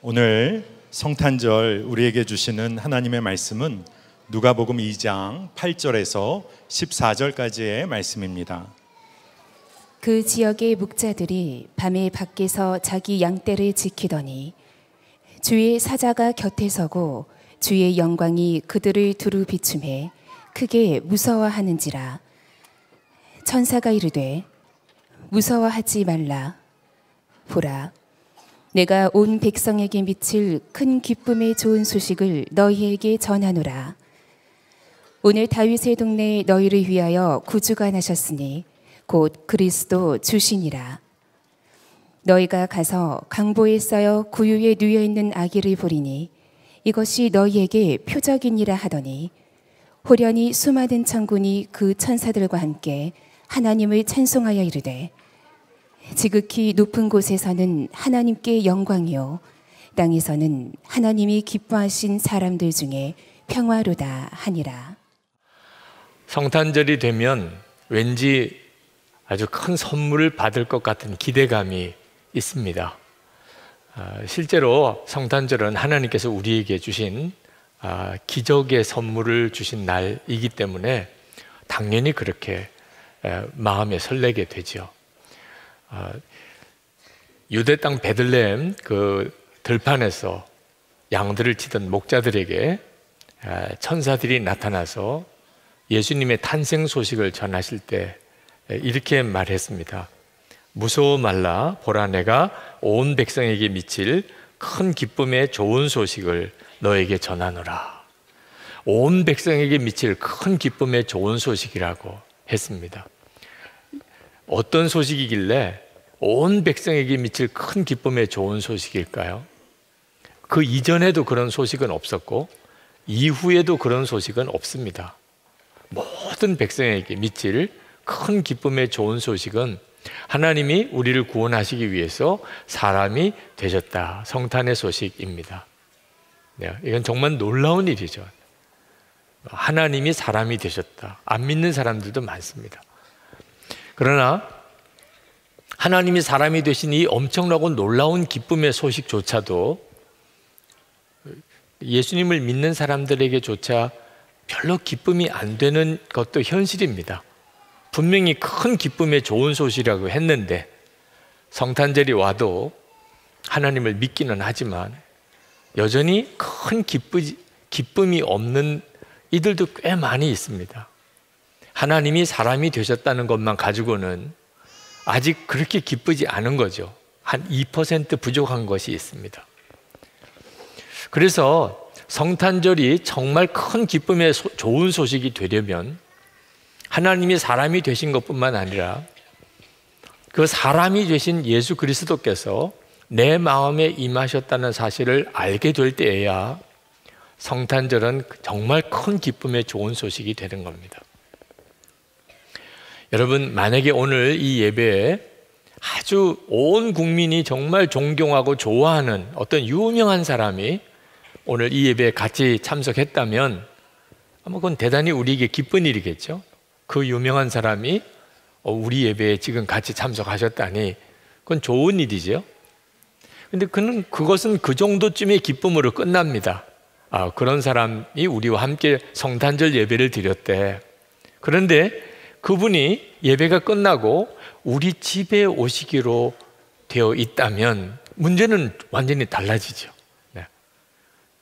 오늘 성탄절 우리에게 주시는 하나님의 말씀은 누가복음 2장 8절에서 14절까지의 말씀입니다. 그 지역의 목자들이 밤에 밖에서 자기 양떼를 지키더니 주의 사자가 곁에 서고 주의 영광이 그들을 두루 비춤해 크게 무서워하는지라. 천사가 이르되 무서워하지 말라. 보라, 내가 온 백성에게 미칠 큰 기쁨의 좋은 소식을 너희에게 전하노라. 오늘 다윗의 동네에 너희를 위하여 구주가 나셨으니 곧 그리스도 주시니라. 너희가 가서 강보에 쌓여 구유에 누워 있는 아기를 보리니 이것이 너희에게 표적이니라 하더니 호련히 수많은 천군이 그 천사들과 함께 하나님을 찬송하여 이르되 지극히 높은 곳에서는 하나님께 영광이요 땅에서는 하나님이 기뻐하신 사람들 중에 평화로다 하니라. 성탄절이 되면 왠지 아주 큰 선물을 받을 것 같은 기대감이 있습니다. 실제로 성탄절은 하나님께서 우리에게 주신 기적의 선물을 주신 날이기 때문에 당연히 그렇게 마음에 설레게 되죠. 유대 땅 베들레헴 그 들판에서 양들을 치던 목자들에게 천사들이 나타나서 예수님의 탄생 소식을 전하실 때 이렇게 말했습니다. 무서워 말라. 보라, 내가 온 백성에게 미칠 큰 기쁨의 좋은 소식을 너에게 전하노라. 온 백성에게 미칠 큰 기쁨의 좋은 소식이라고 했습니다. 어떤 소식이길래 온 백성에게 미칠 큰 기쁨의 좋은 소식일까요? 그 이전에도 그런 소식은 없었고 이후에도 그런 소식은 없습니다. 모든 백성에게 미칠 큰 기쁨의 좋은 소식은 하나님이 우리를 구원하시기 위해서 사람이 되셨다. 성탄의 소식입니다. 이건 정말 놀라운 일이죠. 하나님이 사람이 되셨다. 안 믿는 사람들도 많습니다. 그러나 하나님이 사람이 되신 이 엄청나고 놀라운 기쁨의 소식조차도 예수님을 믿는 사람들에게조차 별로 기쁨이 안 되는 것도 현실입니다. 분명히 큰 기쁨의 좋은 소식이라고 했는데 성탄절이 와도 하나님을 믿기는 하지만 여전히 큰 기쁨이 없는 이들도 꽤 많이 있습니다. 하나님이 사람이 되셨다는 것만 가지고는 아직 그렇게 기쁘지 않은 거죠. 한 2% 부족한 것이 있습니다. 그래서 성탄절이 정말 큰 기쁨의 좋은 소식이 되려면 하나님이 사람이 되신 것뿐만 아니라 그 사람이 되신 예수 그리스도께서 내 마음에 임하셨다는 사실을 알게 될 때에야 성탄절은 정말 큰 기쁨의 좋은 소식이 되는 겁니다. 여러분, 만약에 오늘 이 예배에 아주 온 국민이 정말 존경하고 좋아하는 어떤 유명한 사람이 오늘 이 예배에 같이 참석했다면 아마 그건 대단히 우리에게 기쁜 일이겠죠. 그 유명한 사람이 우리 예배에 지금 같이 참석하셨다니 그건 좋은 일이죠. 근데 그것은 그 정도쯤의 기쁨으로 끝납니다. 그런 사람이 우리와 함께 성탄절 예배를 드렸대. 그런데 그분이 예배가 끝나고 우리 집에 오시기로 되어 있다면 문제는 완전히 달라지죠.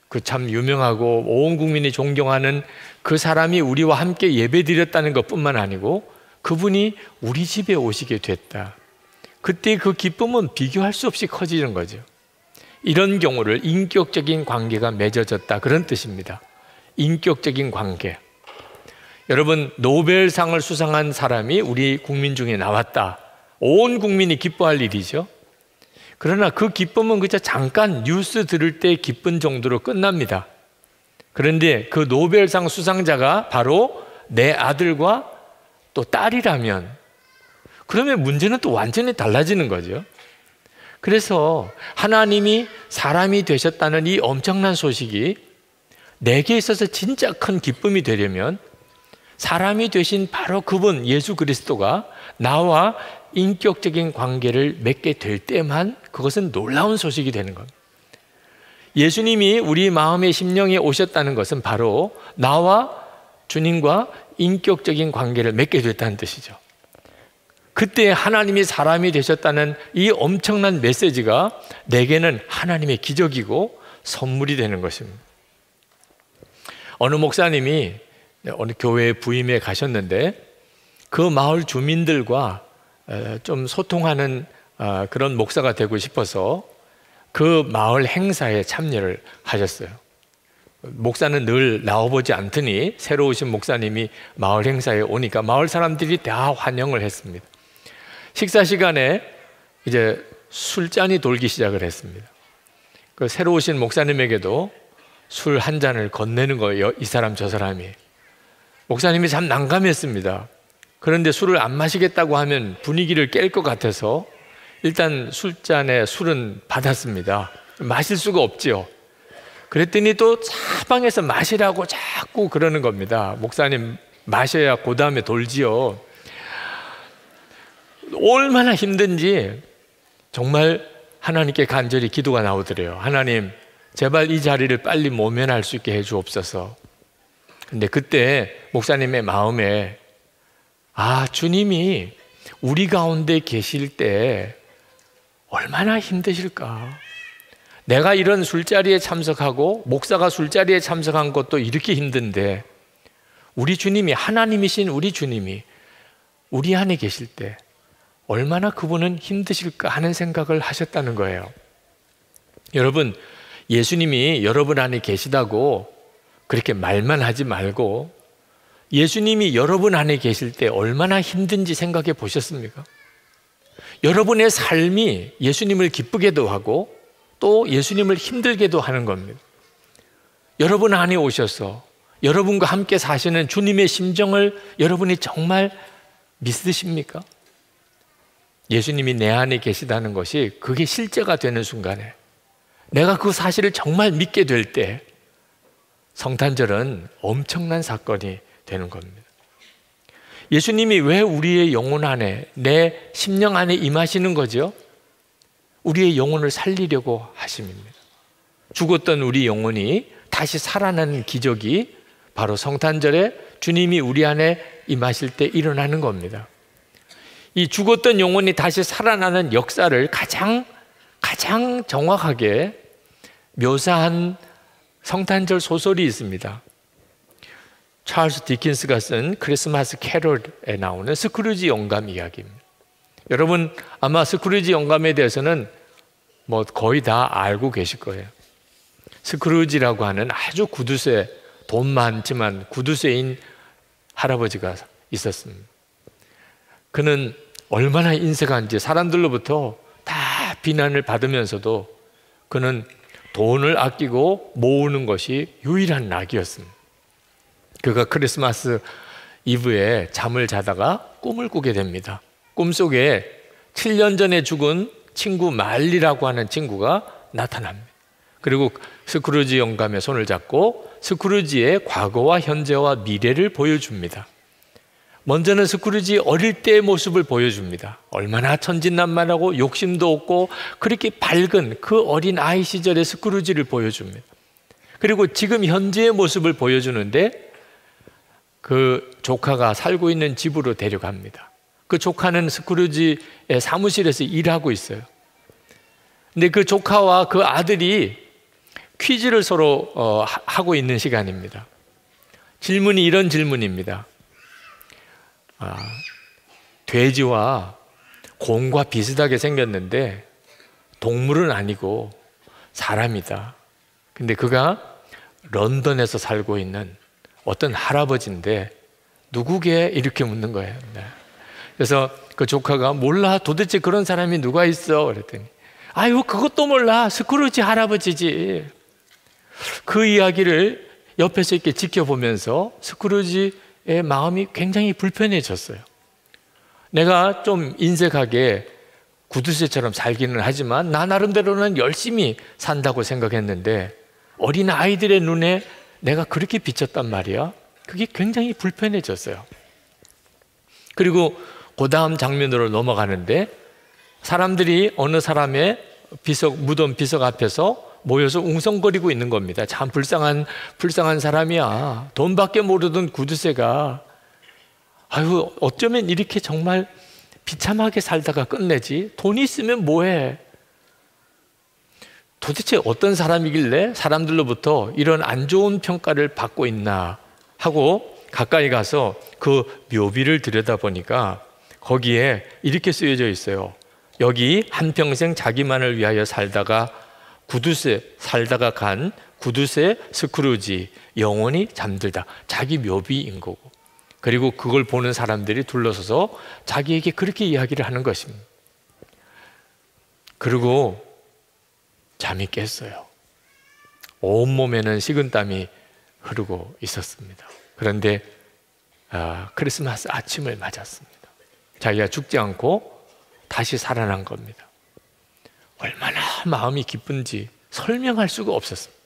그 참 유명하고 온 국민이 존경하는 그 사람이 우리와 함께 예배 드렸다는 것뿐만 아니고 그분이 우리 집에 오시게 됐다. 그때 그 기쁨은 비교할 수 없이 커지는 거죠. 이런 경우를 인격적인 관계가 맺어졌다, 그런 뜻입니다. 인격적인 관계. 여러분, 노벨상을 수상한 사람이 우리 국민 중에 나왔다. 온 국민이 기뻐할 일이죠. 그러나 그 기쁨은 그저 잠깐 뉴스 들을 때 기쁜 정도로 끝납니다. 그런데 그 노벨상 수상자가 바로 내 아들과 또 딸이라면 그러면 문제는 또 완전히 달라지는 거죠. 그래서 하나님이 사람이 되셨다는 이 엄청난 소식이 내게 있어서 진짜 큰 기쁨이 되려면 사람이 되신 바로 그분 예수 그리스도가 나와 인격적인 관계를 맺게 될 때만 그것은 놀라운 소식이 되는 겁니다. 예수님이 우리 마음의 심령에 오셨다는 것은 바로 나와 주님과 인격적인 관계를 맺게 됐다는 뜻이죠. 그때 하나님이 사람이 되셨다는 이 엄청난 메시지가 내게는 하나님의 기적이고 선물이 되는 것입니다. 어느 목사님이 어느 교회 부임에 가셨는데 그 마을 주민들과 좀 소통하는 그런 목사가 되고 싶어서 그 마을 행사에 참여를 하셨어요. 목사는 늘 나와보지 않더니 새로 오신 목사님이 마을 행사에 오니까 마을 사람들이 다 환영을 했습니다. 식사 시간에 이제 술잔이 돌기 시작을 했습니다. 그 새로 오신 목사님에게도 술 한 잔을 건네는 거예요. 이 사람 저 사람이. 목사님이 참 난감했습니다. 그런데 술을 안 마시겠다고 하면 분위기를 깰 것 같아서 일단 술잔에 술은 받았습니다. 마실 수가 없지요. 그랬더니 또 사방에서 마시라고 자꾸 그러는 겁니다. 목사님 마셔야 그 다음에 돌지요. 얼마나 힘든지 정말 하나님께 간절히 기도가 나오더래요. 하나님, 제발 이 자리를 빨리 모면할 수 있게 해주옵소서. 근데 그때 목사님의 마음에 주님이 우리 가운데 계실 때 얼마나 힘드실까. 내가 이런 술자리에 참석하고 목사가 술자리에 참석한 것도 이렇게 힘든데 우리 주님이, 하나님이신 우리 주님이 우리 안에 계실 때 얼마나 그분은 힘드실까 하는 생각을 하셨다는 거예요. 여러분, 예수님이 여러분 안에 계시다고 그렇게 말만 하지 말고 예수님이 여러분 안에 계실 때 얼마나 힘든지 생각해 보셨습니까? 여러분의 삶이 예수님을 기쁘게도 하고 또 예수님을 힘들게도 하는 겁니다. 여러분 안에 오셔서 여러분과 함께 사시는 주님의 심정을 여러분이 정말 믿으십니까? 예수님이 내 안에 계시다는 것이 그게 실제가 되는 순간에 내가 그 사실을 정말 믿게 될 때 성탄절은 엄청난 사건이 되는 겁니다. 예수님이 왜 우리의 영혼 안에, 내 심령 안에 임하시는 거죠? 우리의 영혼을 살리려고 하심입니다. 죽었던 우리 영혼이 다시 살아나는 기적이 바로 성탄절에 주님이 우리 안에 임하실 때 일어나는 겁니다. 이 죽었던 영혼이 다시 살아나는 역사를 가장 정확하게 묘사한 성탄절 소설이 있습니다. 찰스 디킨스가 쓴 크리스마스 캐롤에 나오는 스크루지 영감 이야기입니다. 여러분 아마 스크루지 영감에 대해서는 뭐 거의 다 알고 계실 거예요. 스크루지라고 하는 아주 구두쇠, 돈 많지만 구두쇠인 할아버지가 있었습니다. 그는 얼마나 인색한지 사람들로부터 다 비난을 받으면서도 그는 돈을 아끼고 모으는 것이 유일한 낙이었습니다. 그가 크리스마스 이브에 잠을 자다가 꿈을 꾸게 됩니다. 꿈속에 7년 전에 죽은 친구 말리라고 하는 친구가 나타납니다. 그리고 스크루지 영감의 손을 잡고 스크루지의 과거와 현재와 미래를 보여줍니다. 먼저는 스크루지 어릴 때의 모습을 보여줍니다. 얼마나 천진난만하고 욕심도 없고 그렇게 밝은 그 어린 아이 시절의 스크루지를 보여줍니다. 그리고 지금 현재의 모습을 보여주는데 그 조카가 살고 있는 집으로 데려갑니다. 그 조카는 스크루지의 사무실에서 일하고 있어요. 근데 그 조카와 그 아들이 퀴즈를 서로 하고 있는 시간입니다. 질문이 이런 질문입니다. 돼지와 곰과 비슷하게 생겼는데 동물은 아니고 사람이다. 근데 그가 런던에서 살고 있는 어떤 할아버지인데 누구게? 이렇게 묻는 거예요. 네. 그래서 그 조카가 몰라, 도대체 그런 사람이 누가 있어? 그랬더니 아유 그것도 몰라, 스크루지 할아버지지. 그 이야기를 옆에서 이렇게 지켜보면서 스크루지의 마음이 굉장히 불편해졌어요. 내가 좀 인색하게 구두쇠처럼 살기는 하지만 나 나름대로는 열심히 산다고 생각했는데 어린 아이들의 눈에 내가 그렇게 비쳤단 말이야. 그게 굉장히 불편해졌어요. 그리고 그 다음 장면으로 넘어가는데 사람들이 어느 사람의 무덤 비석 앞에서 모여서 웅성거리고 있는 겁니다. 참 불쌍한 사람이야. 돈밖에 모르던 구두쇠가 아유 어쩌면 이렇게 정말 비참하게 살다가 끝내지? 돈이 있으면 뭐해? 도대체 어떤 사람이길래 사람들로부터 이런 안 좋은 평가를 받고 있나 하고 가까이 가서 그 묘비를 들여다보니까 거기에 이렇게 쓰여져 있어요. 여기 한평생 자기만을 위하여 살다가 간 구두쇠 스크루지, 영원히 잠들다. 자기 묘비인 거고, 그리고 그걸 보는 사람들이 둘러서서 자기에게 그렇게 이야기를 하는 것입니다. 그리고 잠이 깼어요. 온몸에는 식은땀이 흐르고 있었습니다. 그런데 크리스마스 아침을 맞았습니다. 자기가 죽지 않고 다시 살아난 겁니다. 얼마나 마음이 기쁜지 설명할 수가 없었습니다.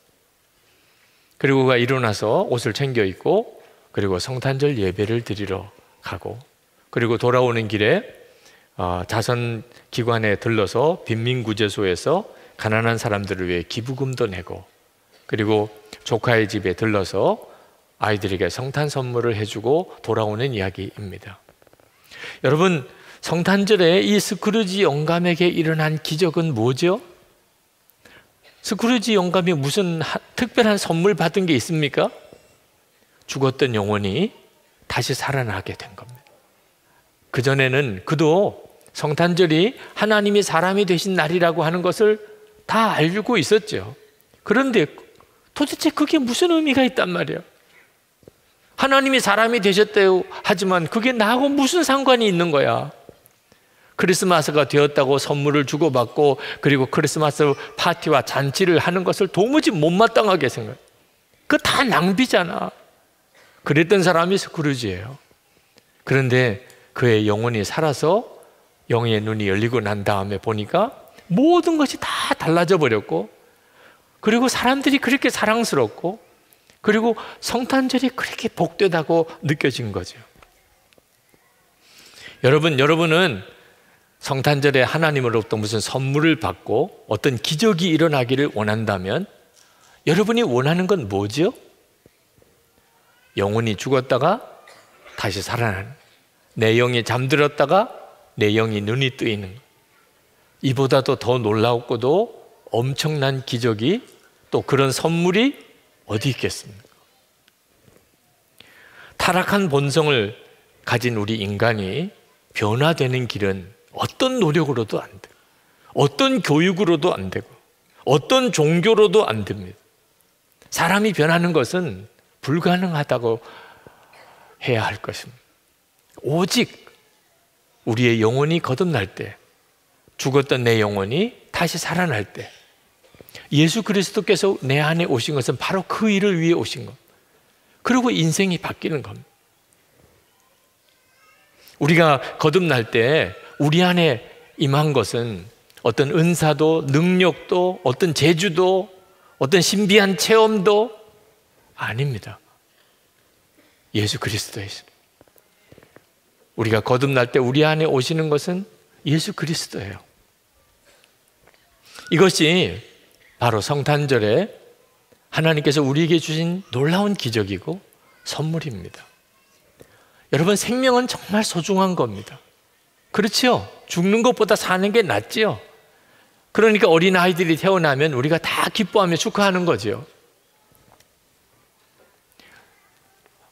그리고 그가 일어나서 옷을 챙겨 입고 그리고 성탄절 예배를 드리러 가고, 그리고 돌아오는 길에 자선기관에 들러서 빈민구제소에서 가난한 사람들을 위해 기부금도 내고, 그리고 조카의 집에 들러서 아이들에게 성탄 선물을 해주고 돌아오는 이야기입니다. 여러분, 성탄절에 이 스크루지 영감에게 일어난 기적은 뭐죠? 스크루지 영감이 무슨 특별한 선물 받은 게 있습니까? 죽었던 영혼이 다시 살아나게 된 겁니다. 그전에는 그도 성탄절이 하나님이 사람이 되신 날이라고 하는 것을 다 알고 있었죠. 그런데 도대체 그게 무슨 의미가 있단 말이에요? 하나님이 사람이 되셨대요 하지만 그게 나하고 무슨 상관이 있는 거야? 크리스마스가 되었다고 선물을 주고받고 그리고 크리스마스 파티와 잔치를 하는 것을 도무지 못마땅하게 생각해요. 그거 다 낭비잖아. 그랬던 사람이 스크루지예요. 그런데 그의 영혼이 살아서 영의 눈이 열리고 난 다음에 보니까 모든 것이 다 달라져 버렸고, 그리고 사람들이 그렇게 사랑스럽고, 그리고 성탄절이 그렇게 복되다고 느껴진 거죠. 여러분은 성탄절에 하나님으로부터 무슨 선물을 받고 어떤 기적이 일어나기를 원한다면 여러분이 원하는 건 뭐죠? 영혼이 죽었다가 다시 살아나는, 내 영이 잠들었다가 내 영이 눈이 뜨이는 것. 이보다도 더 놀랍고도 엄청난 기적이, 또 그런 선물이 어디 있겠습니까? 타락한 본성을 가진 우리 인간이 변화되는 길은 어떤 노력으로도 안 되고, 어떤 교육으로도 안 되고, 어떤 종교로도 안 됩니다. 사람이 변하는 것은 불가능하다고 해야 할 것입니다. 오직 우리의 영혼이 거듭날 때, 죽었던 내 영혼이 다시 살아날 때, 예수 그리스도께서 내 안에 오신 것은 바로 그 일을 위해 오신 것. 그리고 인생이 바뀌는 겁니다. 우리가 거듭날 때 우리 안에 임한 것은 어떤 은사도, 능력도, 어떤 재주도, 어떤 신비한 체험도 아닙니다. 예수 그리스도이십니다. 우리가 거듭날 때 우리 안에 오시는 것은 예수 그리스도예요. 이것이 바로 성탄절에 하나님께서 우리에게 주신 놀라운 기적이고 선물입니다. 여러분, 생명은 정말 소중한 겁니다. 그렇죠? 죽는 것보다 사는 게 낫지요. 그러니까 어린아이들이 태어나면 우리가 다 기뻐하며 축하하는 거죠.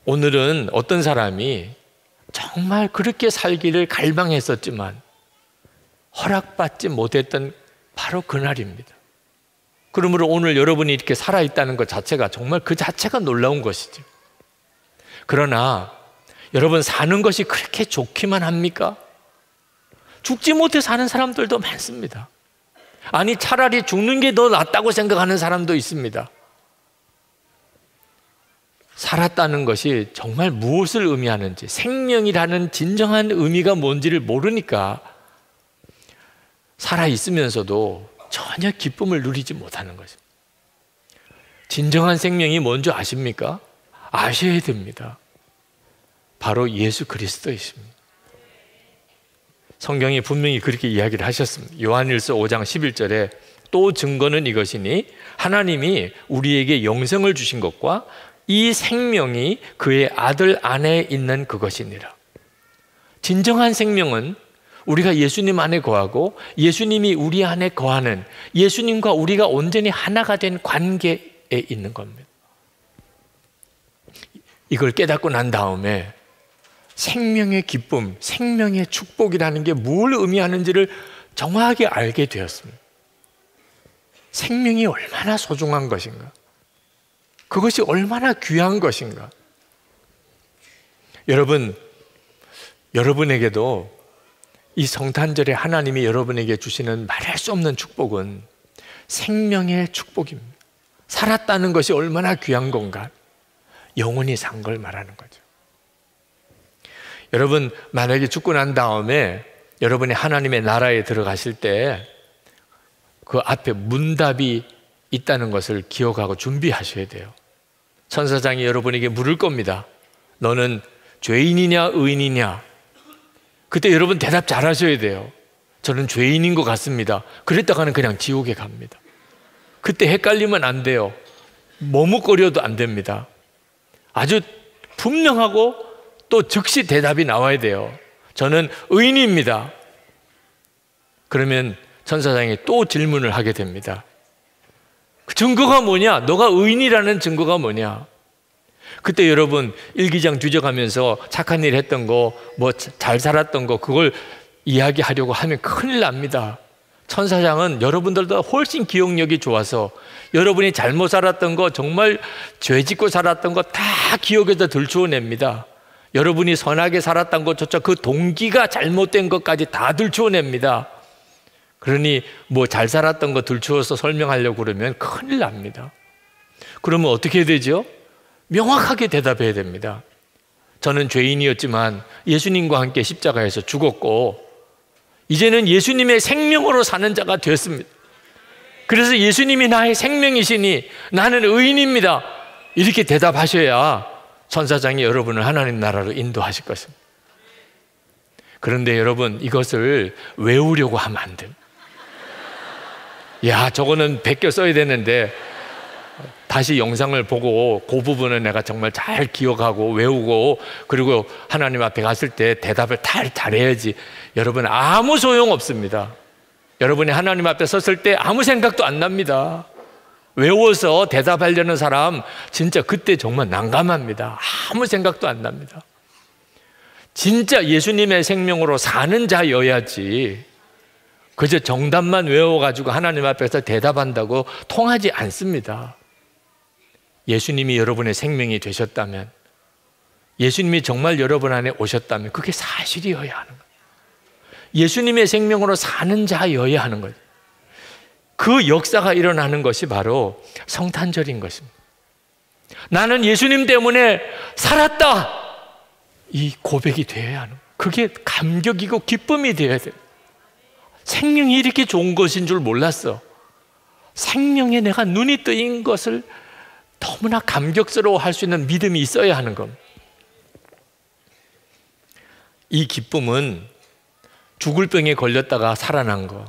오늘은 어떤 사람이 정말 그렇게 살기를 갈망했었지만 허락받지 못했던 바로 그날입니다. 그러므로 오늘 여러분이 이렇게 살아있다는 것 자체가 정말 그 자체가 놀라운 것이죠. 그러나 여러분, 사는 것이 그렇게 좋기만 합니까? 죽지 못해 사는 사람들도 많습니다. 아니, 차라리 죽는 게 더 낫다고 생각하는 사람도 있습니다. 살았다는 것이 정말 무엇을 의미하는지, 생명이라는 진정한 의미가 뭔지를 모르니까 살아있으면서도 전혀 기쁨을 누리지 못하는 것입니다. 진정한 생명이 뭔지 아십니까? 아셔야 됩니다. 바로 예수 그리스도이십니다. 성경이 분명히 그렇게 이야기를 하셨습니다. 요한일서 5장 11절에 또 증거는 이것이니 하나님이 우리에게 영생을 주신 것과 이 생명이 그의 아들 안에 있는 그것이니라. 진정한 생명은 우리가 예수님 안에 거하고 예수님이 우리 안에 거하는, 예수님과 우리가 온전히 하나가 된 관계에 있는 겁니다. 이걸 깨닫고 난 다음에 생명의 기쁨, 생명의 축복이라는 게 뭘 의미하는지를 정확하게 알게 되었습니다. 생명이 얼마나 소중한 것인가, 그것이 얼마나 귀한 것인가. 여러분에게도 이 성탄절에 하나님이 여러분에게 주시는 말할 수 없는 축복은 생명의 축복입니다. 살았다는 것이 얼마나 귀한 건가, 영원히 산 걸 말하는 거죠. 여러분, 만약에 죽고 난 다음에 여러분이 하나님의 나라에 들어가실 때 그 앞에 문답이 있다는 것을 기억하고 준비하셔야 돼요. 천사장이 여러분에게 물을 겁니다. 너는 죄인이냐 의인이냐? 그때 여러분 대답 잘 하셔야 돼요. 저는 죄인인 것 같습니다. 그랬다가는 그냥 지옥에 갑니다. 그때 헷갈리면 안 돼요. 머뭇거려도 안 됩니다. 아주 분명하고 또 즉시 대답이 나와야 돼요. 저는 의인입니다. 그러면 천사장이 또 질문을 하게 됩니다. 그 증거가 뭐냐? 너가 의인이라는 증거가 뭐냐? 그때 여러분 일기장 뒤져가면서 착한 일 했던 거, 뭐 잘 살았던 거, 그걸 이야기하려고 하면 큰일 납니다. 천사장은 여러분들보다 훨씬 기억력이 좋아서 여러분이 잘못 살았던 거, 정말 죄 짓고 살았던 거 다 기억에서 들추어냅니다. 여러분이 선하게 살았던 것조차 그 동기가 잘못된 것까지 다 들추어냅니다. 그러니 뭐 잘 살았던 거 들추어서 설명하려고 그러면 큰일 납니다. 그러면 어떻게 해야 되죠? 명확하게 대답해야 됩니다. 저는 죄인이었지만 예수님과 함께 십자가에서 죽었고 이제는 예수님의 생명으로 사는 자가 되었습니다. 그래서 예수님이 나의 생명이시니 나는 의인입니다. 이렇게 대답하셔야 천사장이 여러분을 하나님 나라로 인도하실 것입니다. 그런데 여러분, 이것을 외우려고 하면 안 됩니다. 야, 저거는 베껴 써야 되는데 다시 영상을 보고 그 부분은 내가 정말 잘 기억하고 외우고 그리고 하나님 앞에 갔을 때 대답을 잘해야지. 여러분, 아무 소용 없습니다. 여러분이 하나님 앞에 섰을 때 아무 생각도 안 납니다. 외워서 대답하려는 사람 진짜 그때 정말 난감합니다. 아무 생각도 안 납니다. 진짜 예수님의 생명으로 사는 자여야지 그저 정답만 외워가지고 하나님 앞에서 대답한다고 통하지 않습니다. 예수님이 여러분의 생명이 되셨다면, 예수님이 정말 여러분 안에 오셨다면 그게 사실이어야 하는 거예요. 예수님의 생명으로 사는 자여야 하는 거예요. 그 역사가 일어나는 것이 바로 성탄절인 것입니다. 나는 예수님 때문에 살았다, 이 고백이 되어야 하는 거예요. 그게 감격이고 기쁨이 되어야 돼요. 생명이 이렇게 좋은 것인 줄 몰랐어. 생명에 내가 눈이 뜨인 것을 너무나 감격스러워할 수 있는 믿음이 있어야 하는 겁니다. 이 기쁨은 죽을 병에 걸렸다가 살아난 거,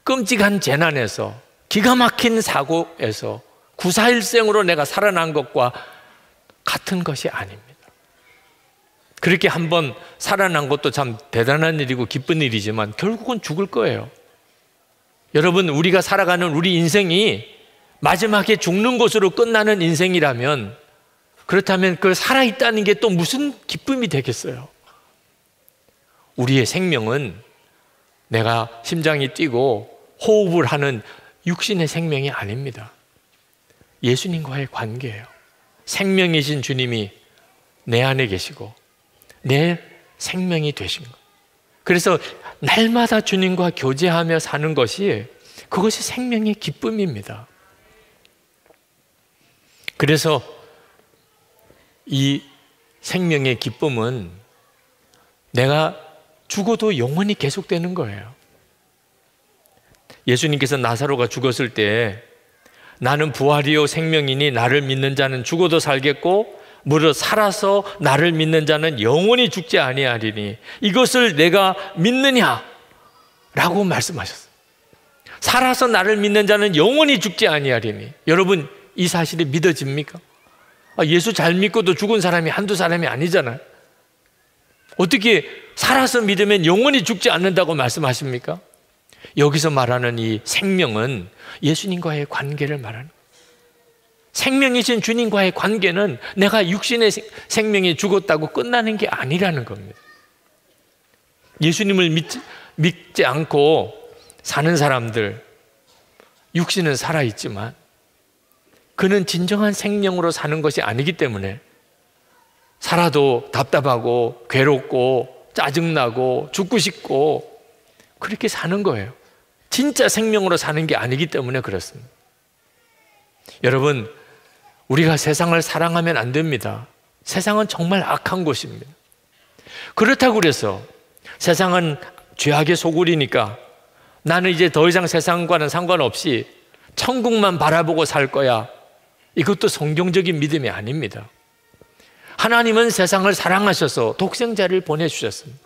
끔찍한 재난에서, 기가 막힌 사고에서 구사일생으로 내가 살아난 것과 같은 것이 아닙니다. 그렇게 한번 살아난 것도 참 대단한 일이고 기쁜 일이지만 결국은 죽을 거예요. 여러분, 우리가 살아가는 우리 인생이 마지막에 죽는 것으로 끝나는 인생이라면, 그렇다면 그 살아있다는 게 또 무슨 기쁨이 되겠어요? 우리의 생명은 내가 심장이 뛰고 호흡을 하는 육신의 생명이 아닙니다. 예수님과의 관계예요. 생명이신 주님이 내 안에 계시고 내 생명이 되신 것. 그래서 날마다 주님과 교제하며 사는 것이, 그것이 생명의 기쁨입니다. 그래서 이 생명의 기쁨은 내가 죽어도 영원히 계속되는 거예요. 예수님께서 나사로가 죽었을 때 나는 부활이요 생명이니 나를 믿는 자는 죽어도 살겠고 무릇 살아서 나를 믿는 자는 영원히 죽지 아니하리니 이것을 내가 믿느냐? 라고 말씀하셨어요. 살아서 나를 믿는 자는 영원히 죽지 아니하리니. 여러분, 이 사실이 믿어집니까? 예수 잘 믿고도 죽은 사람이 한두 사람이 아니잖아요. 어떻게 살아서 믿으면 영원히 죽지 않는다고 말씀하십니까? 여기서 말하는 이 생명은 예수님과의 관계를 말하는 거예요. 생명이신 주님과의 관계는 내가 육신의 생명이 죽었다고 끝나는 게 아니라는 겁니다. 예수님을 믿지 않고 사는 사람들, 육신은 살아있지만 그는 진정한 생명으로 사는 것이 아니기 때문에 살아도 답답하고 괴롭고 짜증나고 죽고 싶고 그렇게 사는 거예요. 진짜 생명으로 사는 게 아니기 때문에 그렇습니다. 여러분, 우리가 세상을 사랑하면 안 됩니다. 세상은 정말 악한 곳입니다. 그렇다고 그래서 세상은 죄악의 소굴이니까 나는 이제 더 이상 세상과는 상관없이 천국만 바라보고 살 거야. 이것도 성경적인 믿음이 아닙니다. 하나님은 세상을 사랑하셔서 독생자를 보내주셨습니다.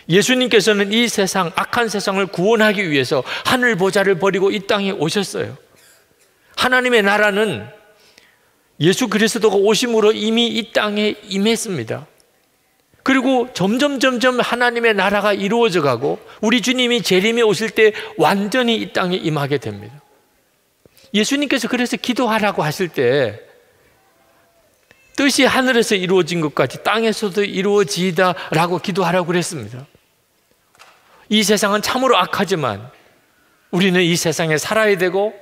예수님께서는 이 세상, 악한 세상을 구원하기 위해서 하늘 보좌를 버리고 이 땅에 오셨어요. 하나님의 나라는 예수 그리스도가 오심으로 이미 이 땅에 임했습니다. 그리고 점점 하나님의 나라가 이루어져 가고 우리 주님이 재림에 오실 때 완전히 이 땅에 임하게 됩니다. 예수님께서 그래서 기도하라고 하실 때 뜻이 하늘에서 이루어진 것까지 땅에서도 이루어지이다라고 기도하라고 그랬습니다. 이 세상은 참으로 악하지만 우리는 이 세상에 살아야 되고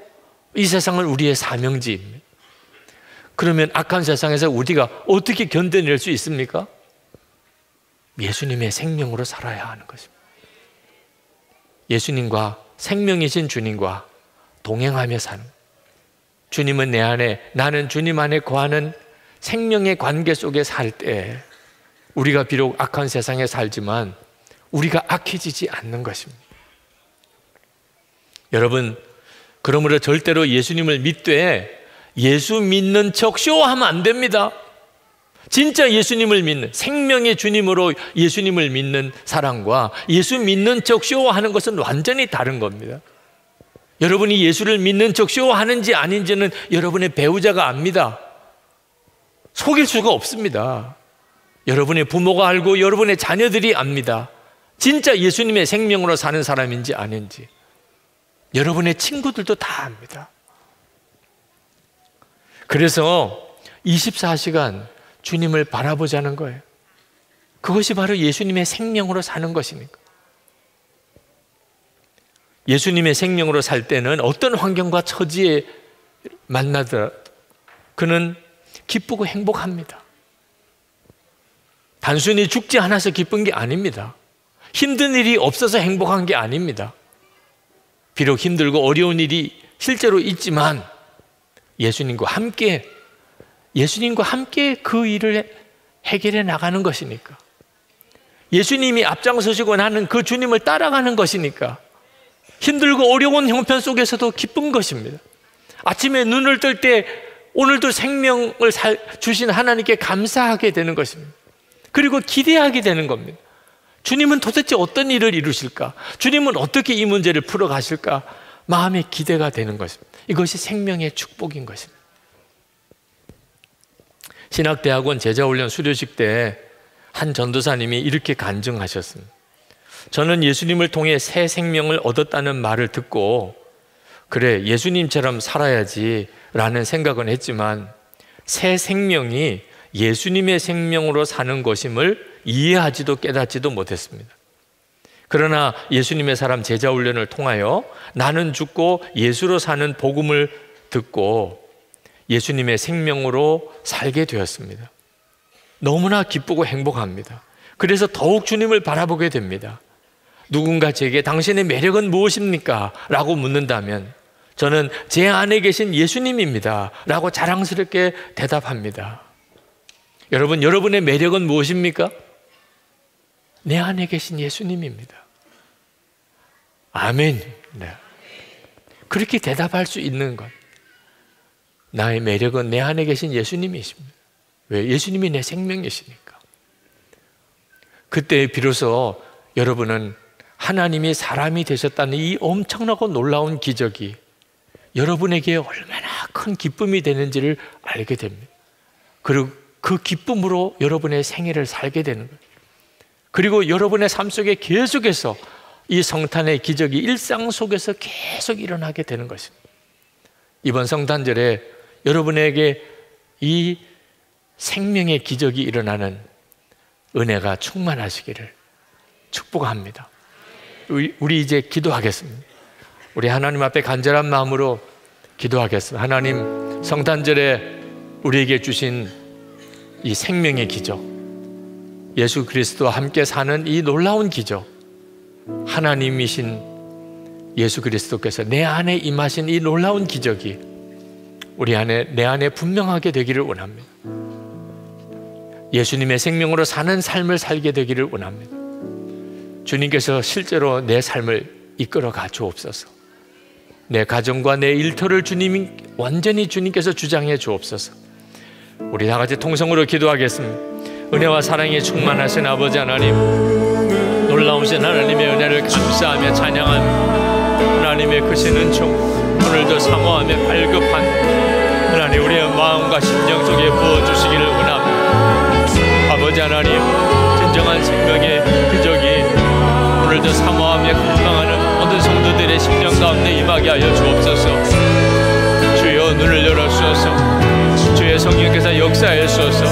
이 세상은 우리의 사명지입니다. 그러면 악한 세상에서 우리가 어떻게 견뎌낼 수 있습니까? 예수님의 생명으로 살아야 하는 것입니다. 예수님과 생명이신 주님과 동행하며 사는, 주님은 내 안에, 나는 주님 안에 거하는 생명의 관계 속에 살 때 우리가 비록 악한 세상에 살지만 우리가 악해지지 않는 것입니다. 여러분, 그러므로 절대로 예수님을 믿되 예수 믿는 척 쇼하면 안 됩니다. 진짜 예수님을 믿는, 생명의 주님으로 예수님을 믿는 사람과 예수 믿는 척 쇼하는 것은 완전히 다른 겁니다. 여러분이 예수를 믿는 척 쇼하는지 아닌지는 여러분의 배우자가 압니다. 속일 수가 없습니다. 여러분의 부모가 알고 여러분의 자녀들이 압니다. 진짜 예수님의 생명으로 사는 사람인지 아닌지. 여러분의 친구들도 다 압니다. 그래서 24시간 주님을 바라보자는 거예요. 그것이 바로 예수님의 생명으로 사는 것이니까. 예수님의 생명으로 살 때는 어떤 환경과 처지에 만나더라도 그는 기쁘고 행복합니다. 단순히 죽지 않아서 기쁜 게 아닙니다. 힘든 일이 없어서 행복한 게 아닙니다. 비록 힘들고 어려운 일이 실제로 있지만 예수님과 함께 그 일을 해결해 나가는 것이니까. 예수님이 앞장서시고 나는 그 주님을 따라가는 것이니까 힘들고 어려운 형편 속에서도 기쁜 것입니다. 아침에 눈을 뜰 때 오늘도 생명을 주신 하나님께 감사하게 되는 것입니다. 그리고 기대하게 되는 겁니다. 주님은 도대체 어떤 일을 이루실까? 주님은 어떻게 이 문제를 풀어가실까? 마음의 기대가 되는 것입니다. 이것이 생명의 축복인 것입니다. 신학대학원 제자훈련 수료식 때 한 전도사님이 이렇게 간증하셨습니다. 저는 예수님을 통해 새 생명을 얻었다는 말을 듣고 그래, 예수님처럼 살아야지 라는 생각은 했지만 새 생명이 예수님의 생명으로 사는 것임을 이해하지도 깨닫지도 못했습니다. 그러나 예수님의 사람 제자훈련을 통하여 나는 죽고 예수로 사는 복음을 듣고 예수님의 생명으로 살게 되었습니다. 너무나 기쁘고 행복합니다. 그래서 더욱 주님을 바라보게 됩니다. 누군가 제게 당신의 매력은 무엇입니까? 라고 묻는다면 저는 제 안에 계신 예수님입니다 라고 자랑스럽게 대답합니다. 여러분, 여러분의 매력은 무엇입니까? 내 안에 계신 예수님입니다. 아멘. 네. 그렇게 대답할 수 있는 것. 나의 매력은 내 안에 계신 예수님이십니다. 왜? 예수님이 내 생명이시니까. 그때 비로소 여러분은 하나님이 사람이 되셨다는 이 엄청나고 놀라운 기적이 여러분에게 얼마나 큰 기쁨이 되는지를 알게 됩니다. 그리고 그 기쁨으로 여러분의 생애를 살게 되는 거예요. 그리고 여러분의 삶 속에 계속해서 이 성탄의 기적이 일상 속에서 계속 일어나게 되는 것입니다. 이번 성탄절에 여러분에게 이 생명의 기적이 일어나는 은혜가 충만하시기를 축복합니다. 우리 이제 기도하겠습니다. 우리 하나님 앞에 간절한 마음으로 기도하겠습니다. 하나님, 성탄절에 우리에게 주신 이 생명의 기적, 예수 그리스도와 함께 사는 이 놀라운 기적, 하나님이신 예수 그리스도께서 내 안에 임하신 이 놀라운 기적이 우리 안에, 내 안에 분명하게 되기를 원합니다. 예수님의 생명으로 사는 삶을 살게 되기를 원합니다. 주님께서 실제로 내 삶을 이끌어가 주옵소서. 내 가정과 내 일터를 완전히 주님께서 주장해 주옵소서. 우리 다 같이 통성으로 기도하겠습니다. 은혜와 사랑이 충만하신 아버지 하나님, 놀라우신 하나님의 은혜를 감사하며 찬양하며 하나님의 크신 은총, 오늘도 사모하며 발급한 하나님, 우리의 마음과 심령 속에 부어주시기를 원합니다. 아버지 하나님, 진정한 생명의 기적이 오늘도 사모하며 갈망하는 모든 성도들의 심령 가운데 임하게 하여 주옵소서. 주여, 눈을 열어주소서. 주의 성령께서 역사해 주소서.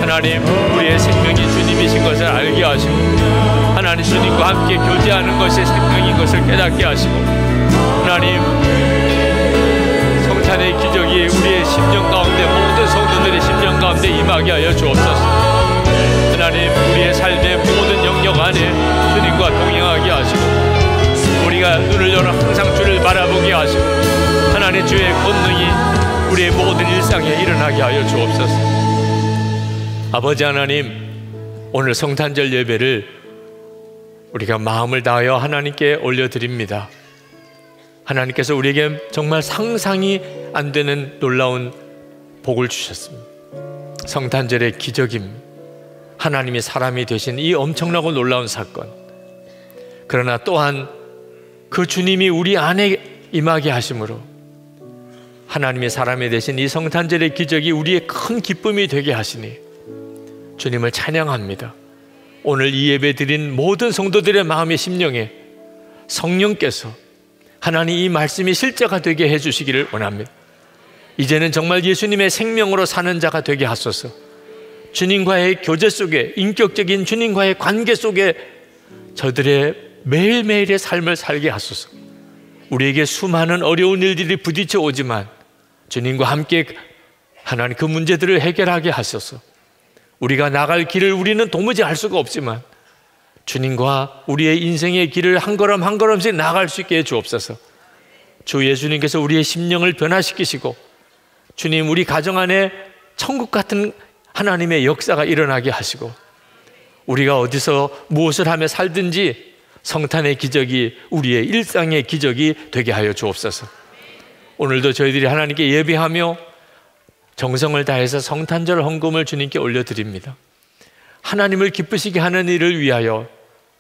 하나님, 우리의 생명이 주님이신 것을 알게 하시고, 하나님 주님과 함께 교제하는 것이 생명인 것을 깨닫게 하시고, 하나님, 성탄의 기적이 우리의 심령 가운데, 모든 성도들의 심령 가운데 임하게 하여 주옵소서. 하나님, 우리의 삶의 모든 영역 안에 주님과 동행하게 하시고, 우리가 눈을 열어 항상 주를 바라보게 하시고, 하나님 주의 권능이 우리의 모든 일상에 일어나게 하여 주옵소서. 아버지 하나님, 오늘 성탄절 예배를 우리가 마음을 다하여 하나님께 올려드립니다. 하나님께서 우리에게 정말 상상이 안 되는 놀라운 복을 주셨습니다. 성탄절의 기적입니다. 하나님이 사람이 되신 이 엄청나고 놀라운 사건. 그러나 또한 그 주님이 우리 안에 임하게 하심으로 하나님이 사람이 되신 이 성탄절의 기적이 우리의 큰 기쁨이 되게 하시니 주님을 찬양합니다. 오늘 이 예배 드린 모든 성도들의 마음의 심령에 성령께서 하나님 이 말씀이 실제가 되게 해주시기를 원합니다. 이제는 정말 예수님의 생명으로 사는 자가 되게 하소서. 주님과의 교제 속에, 인격적인 주님과의 관계 속에 저들의 매일매일의 삶을 살게 하소서. 우리에게 수많은 어려운 일들이 부딪혀 오지만 주님과 함께 하나님 그 문제들을 해결하게 하소서. 우리가 나갈 길을 우리는 도무지 알 수가 없지만 주님과 우리의 인생의 길을 한 걸음 한 걸음씩 나갈 수 있게 해 주옵소서. 주 예수님께서 우리의 심령을 변화시키시고 주님, 우리 가정 안에 천국 같은 하나님의 역사가 일어나게 하시고, 우리가 어디서 무엇을 하며 살든지 성탄의 기적이 우리의 일상의 기적이 되게 하여 주옵소서. 오늘도 저희들이 하나님께 예배하며 정성을 다해서 성탄절 헌금을 주님께 올려드립니다. 하나님을 기쁘시게 하는 일을 위하여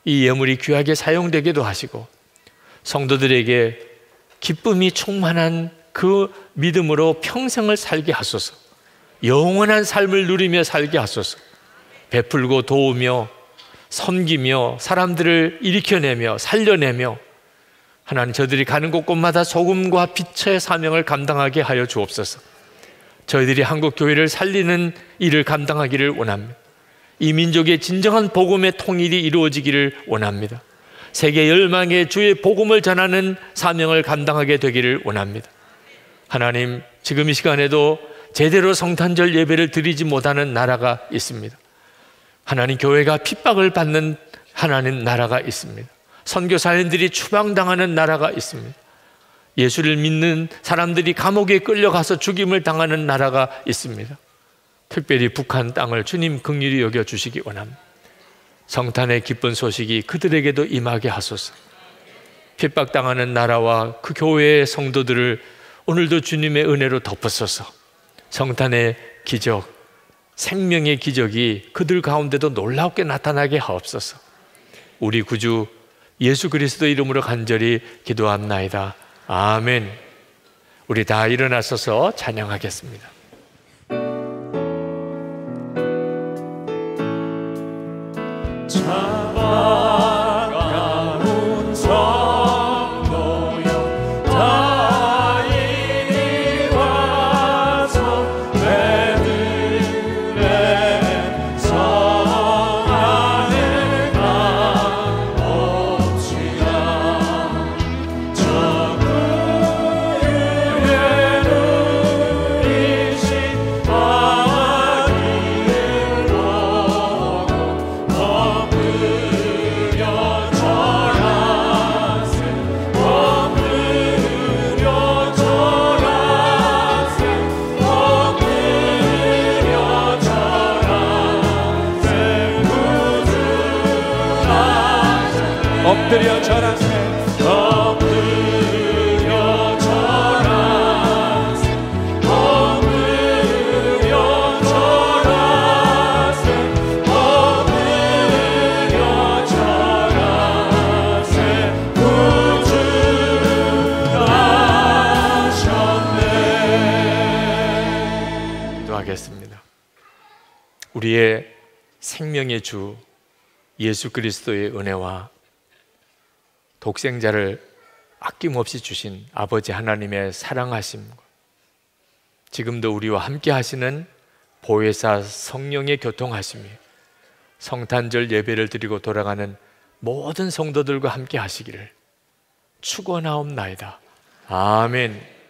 이 예물이 귀하게 사용되기도 하시고, 성도들에게 기쁨이 충만한 그 믿음으로 평생을 살게 하소서. 영원한 삶을 누리며 살게 하소서. 베풀고 도우며 섬기며 사람들을 일으켜내며 살려내며 하나님, 저들이 가는 곳곳마다 소금과 빛의 사명을 감당하게 하여 주옵소서. 저희들이 한국 교회를 살리는 일을 감당하기를 원합니다. 이 민족의 진정한 복음의 통일이 이루어지기를 원합니다. 세계 열망에 주의 복음을 전하는 사명을 감당하게 되기를 원합니다. 하나님, 지금 이 시간에도 제대로 성탄절 예배를 드리지 못하는 나라가 있습니다. 하나님, 교회가 핍박을 받는 하나님 나라가 있습니다. 선교사님들이 추방당하는 나라가 있습니다. 예수를 믿는 사람들이 감옥에 끌려가서 죽임을 당하는 나라가 있습니다. 특별히 북한 땅을 주님 긍휼히 여겨주시기 원합니다. 성탄의 기쁜 소식이 그들에게도 임하게 하소서. 핍박당하는 나라와 그 교회의 성도들을 오늘도 주님의 은혜로 덮으소서. 성탄의 기적, 생명의 기적이 그들 가운데도 놀랍게 나타나게 하옵소서. 우리 구주 예수 그리스도 이름으로 간절히 기도합나이다. 아멘. 우리 다 일어나서서 찬양하겠습니다. 차가운 성도여 다 이리 와서 베들레헴 성 안에 가봅시다. 저 그의 누리신 아기를 보고 엎드려 절하세 엎드려 절하세 엎드려 절하세 구주하셨네 엎드려 절하세 엎드려 절하세 엎드려 절하세 엎드려 절하세 구주하셨네. 기도하겠습니다. 우리의 생명의 주 예수 그리스도의 은혜와 독생자를 아낌없이 주신 아버지 하나님의 사랑하심과 지금도 우리와 함께 하시는 보혜사 성령의 교통하심이 성탄절 예배를 드리고 돌아가는 모든 성도들과 함께 하시기를 축원하옵나이다. 아멘.